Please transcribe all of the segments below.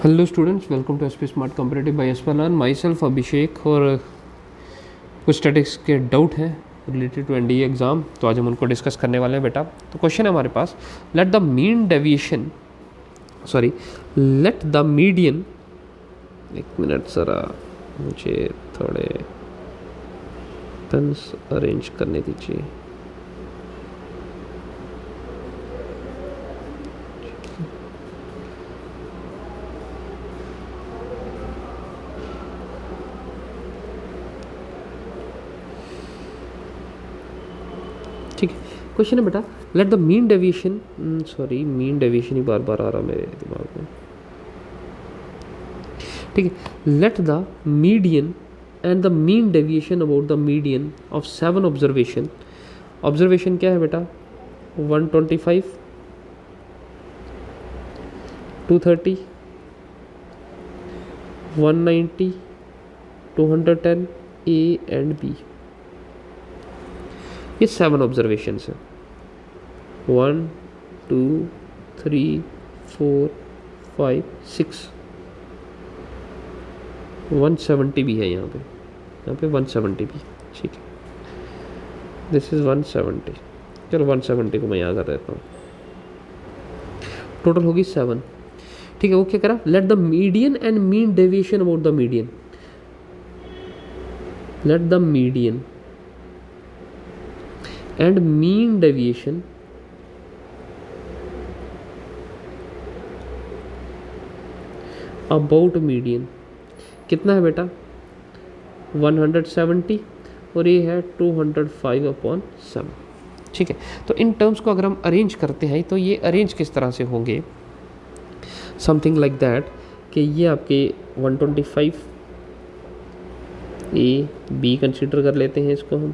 Hello students, welcome to SP smart competitive by एस्पलर्न। My self Abhishek. और कुछ statics के डाउट हैं रिलेटेड टू एनडीए एग्ज़ाम, तो आज हम उनको डिस्कस करने वाले हैं बेटा। तो क्वेश्चन है हमारे पास, लेट द मीडियन, एक मिनट ज़रा मुझे थोड़े पेन्स अरेंज करने दीजिए। ठीक है, क्वेश्चन है बेटा, let the mean deviation, mean deviation ही बार बार आ रहा मेरे दिमाग में। ठीक है, let the median and the mean deviation about the median of 7 observation. Observation क्या है बेटा? 125, 230, 190, 210 ए एंड बी। ये 7 ऑब्जर्वेशन हैं। 1 2 3 4 5 6, 170 भी है यहाँ पे 170 भी। ठीक है, दिस इज 170। चलो 170 को मैं यहाँ कर देता हूँ। टोटल होगी 7। ठीक है, वो क्या करा? Late the median and mean deviation about the median. Late the median and mean deviation about median कितना है बेटा? 170 और ये है 205/7। ठीक है, तो इन टर्म्स को अगर हम अरेंज करते हैं तो ये अरेंज किस तरह से होंगे? समथिंग लाइक दैट कि ये आपके 125 ए बी कंसीडर कर लेते हैं इसको हम।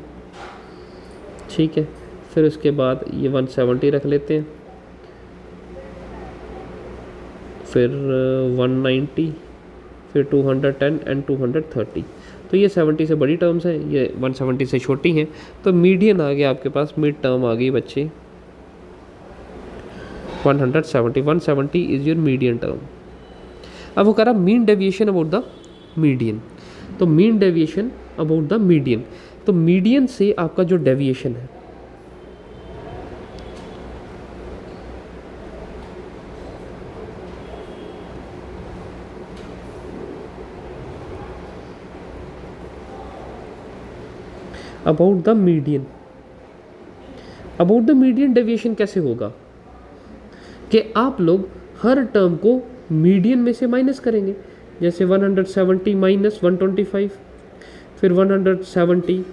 ठीक है, फिर उसके बाद ये 170 रख लेते हैं, फिर 190, फिर 210 एंड 230। तो ये 70 से बड़ी टर्म्स हैं, ये 170 से छोटी हैं। तो मीडियन आ गया आपके पास, मिड टर्म आ गई बच्चे 170। 170 इज योर मीडियन टर्म। अब वो कह रहा mean deviation about the median. तो mean deviation about the median, तो मीडियन से आपका जो डेविएशन है about the median, about the median deviation कैसे होगा कि आप लोग हर टर्म को मीडियन में से माइनस करेंगे। जैसे 170 माइनस 125, फिर 170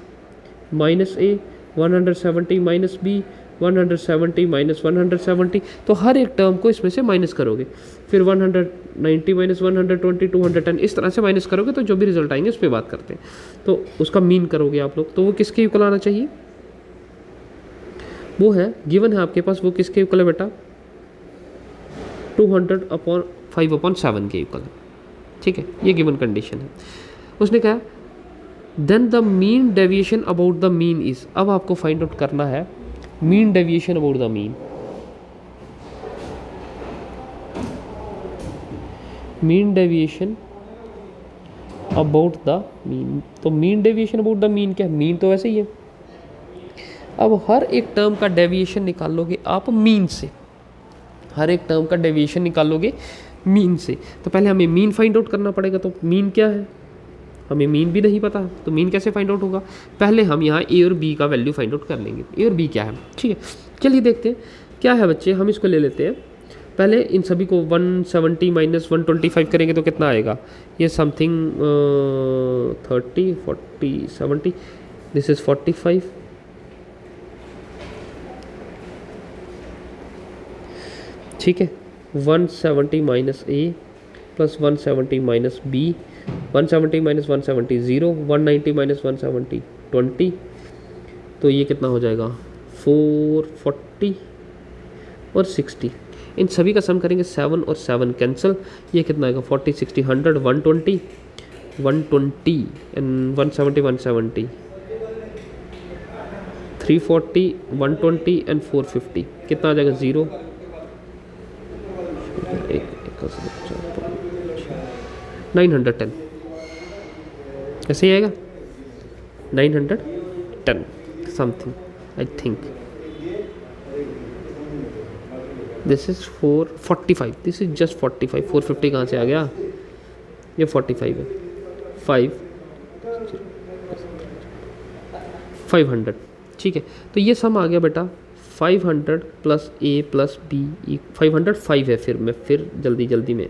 माइनस ए, 170 माइनस बी, 170 माइनस 170। तो हर एक टर्म को इसमें से माइनस करोगे, फिर 190 माइनस 120, 210, इस तरह से माइनस करोगे तो जो भी रिजल्ट आएंगे उस पर बात करते हैं। तो उसका मीन करोगे आप लोग, तो वो किसके इक्वल आना चाहिए? वो है गिवन है आपके पास, वो किसके इक्वल है बेटा? 200/5/7 के इक्वल है। ठीक है, ये गिवन कंडीशन है। उसने कहा then the mean deviation about the mean is. अब आपको फाइंड आउट करना है mean deviation about the mean. Mean deviation about the mean, तो mean deviation about the mean क्या है? मीन तो वैसे ही है। अब हर एक टर्म का डेविएशन निकालोगे आप मीन से, हर एक टर्म का डेविएशन निकालोगे मीन से। तो पहले हमें मीन फाइंड आउट करना पड़ेगा। तो मीन क्या है? हमें मीन भी नहीं पता, तो मीन कैसे फाइंड आउट होगा? पहले हम यहाँ ए और बी का वैल्यू फाइंड आउट कर लेंगे। ए और बी क्या है? ठीक है, चलिए देखते हैं क्या है बच्चे। हम इसको ले लेते हैं पहले, इन सभी को 170 माइनस 125 करेंगे तो कितना आएगा? ये समथिंग 30 40 70, दिस इज 45। ठीक है, 170 minus A plus 170 minus B, 170 minus 170 0, 190 minus 170 20। तो ये कितना हो जाएगा? 440 और 60। इन सभी का सम करेंगे, 7 और 7 कैंसिल। ये कितना आएगा? 40 60 100 120 120 एंड 170 170 340 120 एंड 450। कितना आ जाएगा? 0 910 ऐसे ही आएगा, 910 something I think. This is 445, this is just 45, 450 कहाँ से आ गया, ये 45 है, 500, ठीक है। तो ये सम आ गया बेटा 500 प्लस ए प्लस बी, 505 है, फिर जल्दी में,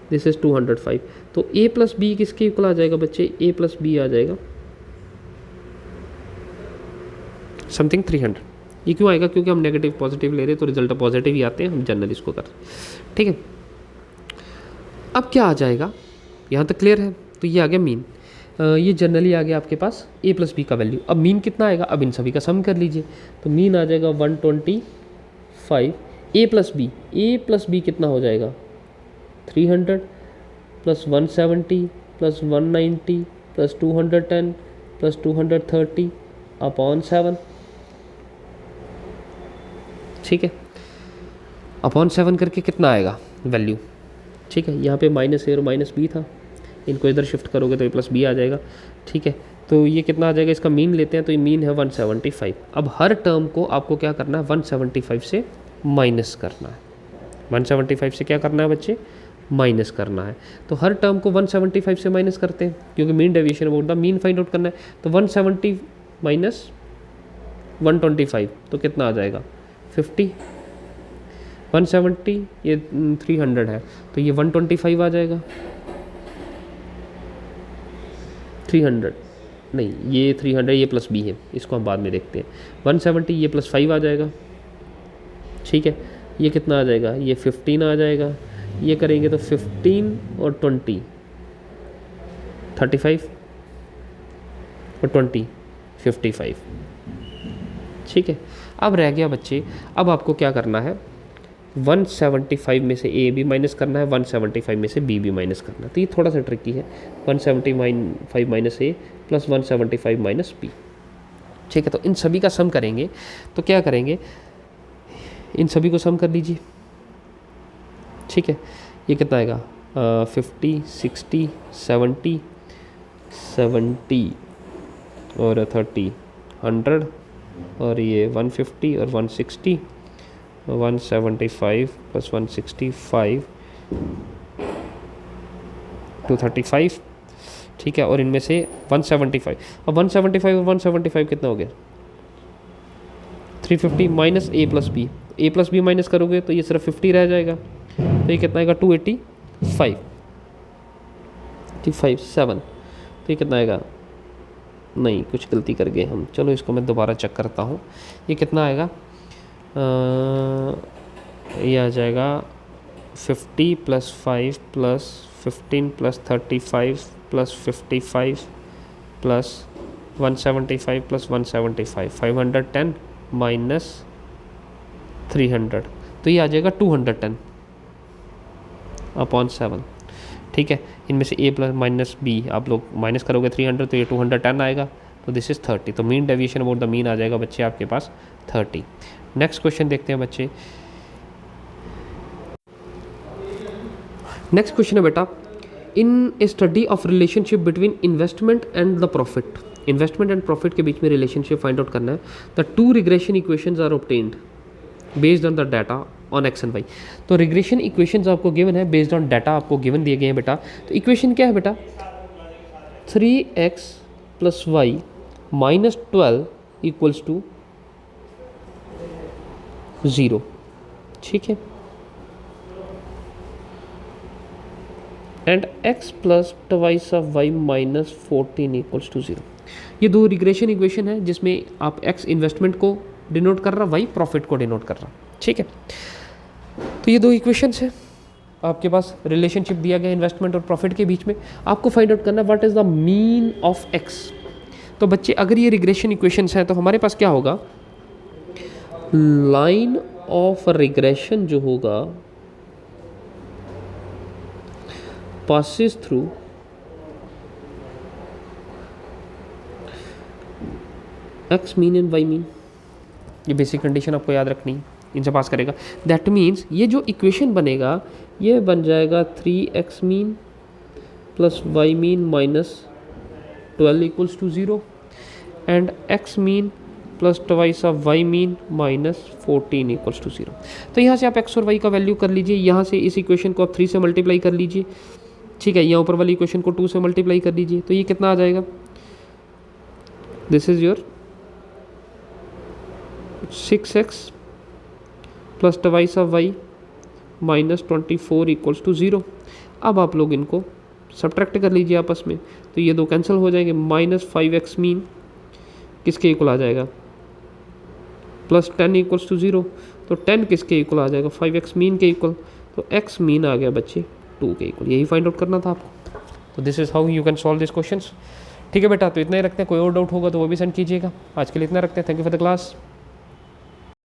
दिस इज़ 205। तो ए प्लस बी किसके इक्वल आ जाएगा बच्चे, ए प्लस बी आ जाएगा समथिंग 300। ये क्यों आएगा, क्योंकि हम नेगेटिव पॉजिटिव ले रहे हैं तो रिजल्ट पॉजिटिव ही आते हैं, हम जनरल इसको कर, ठीक है। अब क्या आ जाएगा, यहाँ तक क्लियर है। तो ये आ गया मीन, ये जनरली आ गया आपके पास ए प्लस बी का वैल्यू। अब मीन कितना आएगा, अब इन सभी का सम कर लीजिए। तो मीन आ जाएगा 125, ए प्लस बी कितना हो जाएगा 300 plus 170 plus 190 plus 210 plus 230 upon 7, ठीक है। अपॉन 7 करके कितना आएगा वैल्यू, ठीक है। यहाँ पे माइनस ए और माइनस बी था, इनको इधर शिफ्ट करोगे तो ए प्लस बी आ जाएगा, ठीक है। तो ये कितना आ जाएगा, इसका मीन लेते हैं, तो ये मीन है 175। अब हर टर्म को आपको क्या करना है, 175 से माइनस करना है। 175 से क्या करना है बच्चे, माइनस करना है। तो हर टर्म को 175 से माइनस करते हैं, क्योंकि mean deviation about the mean find out करना है। तो 170 माइनस 125 तो कितना आ जाएगा 50, 170 ये 300 है, तो ये 125 आ जाएगा, 300 नहीं, ये 300 ये प्लस बी है, इसको हम बाद में देखते हैं। 170 ये प्लस 5 आ जाएगा, ठीक है। ये कितना आ जाएगा, ये 15 आ जाएगा। ये करेंगे तो 15 और 20 35 और 20 55, ठीक है। अब रह गया बच्चे, अब आपको क्या करना है, 175 में से ए भी माइनस करना है, 175 में से बी भी माइनस करना है। तो ये थोड़ा सा ट्रिकी है, 175 minus A plus 175 minus B, ठीक है। तो इन सभी का सम करेंगे, तो क्या करेंगे, इन सभी को सम कर लीजिए, ठीक है। ये कितना आएगा 50 60 70 और 30 100 और ये 150 और 160, 175 प्लस 165 235, ठीक है। और इनमें से 175, अब 175 और 175 कितना हो गया 350 minus A plus B minus करोगे तो ये सिर्फ 50 रह जाएगा। तो ये कितना आएगा 285 7, तो ये कितना आएगा, नहीं कुछ गलती कर गए हम, चलो इसको मैं दोबारा चेक करता हूँ। ये कितना आएगा, ये आ जाएगा 50 plus 5 plus 15 plus 35 plus 55 plus 175 plus 175 510 minus 300, तो ये आ जाएगा 210 अपॉन 7, ठीक है। इनमें से ए प्लस माइनस बी आप लोग माइनस करोगे 300, तो ये 210 आएगा, तो दिस इज़ 30। तो mean deviation about the mean आ जाएगा बच्चे आपके पास 30। नेक्स्ट क्वेश्चन देखते हैं बच्चे। नेक्स्ट क्वेश्चन है बेटा, in a study of relationship between investment and the profit, investment and profit के बीच में रिलेशनशिप फाइंड आउट करना है। The two regression equations are obtained based on the data on X and Y. तो regression equations आपको given है based on data आपको given दिए गए हैं बेटा। तो इक्वेशन क्या है बेटा, 3x plus y minus 12 equals to 0, ठीक है। And x plus twice of y minus 14 equals to 0। ये दो रिग्रेशन इक्वेशन है जिसमें आप x इन्वेस्टमेंट को डिनोट कर रहा, y प्रॉफिट को डिनोट कर रहा, ठीक है। तो ये दो इक्वेशंस है आपके पास, रिलेशनशिप दिया गया इन्वेस्टमेंट और प्रॉफिट के बीच में। आपको फाइंड आउट करना है what is the mean of x। तो बच्चे अगर ये रिग्रेशन इक्वेशंस है तो हमारे पास क्या होगा, लाइन ऑफ रिग्रेशन जो होगा passes through x mean and y mean. ये बेसिक कंडीशन आपको याद रखनी है, इनसे पास करेगा। दैट मीन्स ये जो इक्वेशन बनेगा ये बन जाएगा 3x mean plus y mean minus 12 equals to 0 and x mean plus twice of y mean minus 14 equals to 0। तो यहाँ से आप x और y का वैल्यू कर लीजिए, यहाँ से इस इक्वेशन को आप 3 से मल्टीप्लाई कर लीजिए, ठीक है, यहाँ ऊपर वाली इक्वेशन को 2 से मल्टीप्लाई कर लीजिए, तो ये कितना आ जाएगा, this is your 6x plus twice of y minus 24 equals to 0। अब आप लोग इनको सब्ट्रैक्ट कर लीजिए आपस में, तो ये दो कैंसिल हो जाएंगे, माइनस 5x मीन किसके इक्वल आ जाएगा, प्लस 10 इक्वल्स टू 0। तो 10 किसके इक्वल आ जाएगा, 5x मीन के इक्वल, तो x मीन आ गया बच्चे 2 के इक्वल। यही फाइंड आउट करना था आपको। तो this is how you can solve this questions. ठीक है बेटा, तो इतना ही रखते हैं, कोई और डाउट होगा तो वो भी सेंड कीजिएगा। आज के लिए इतना रखते हैं, thank you for the class.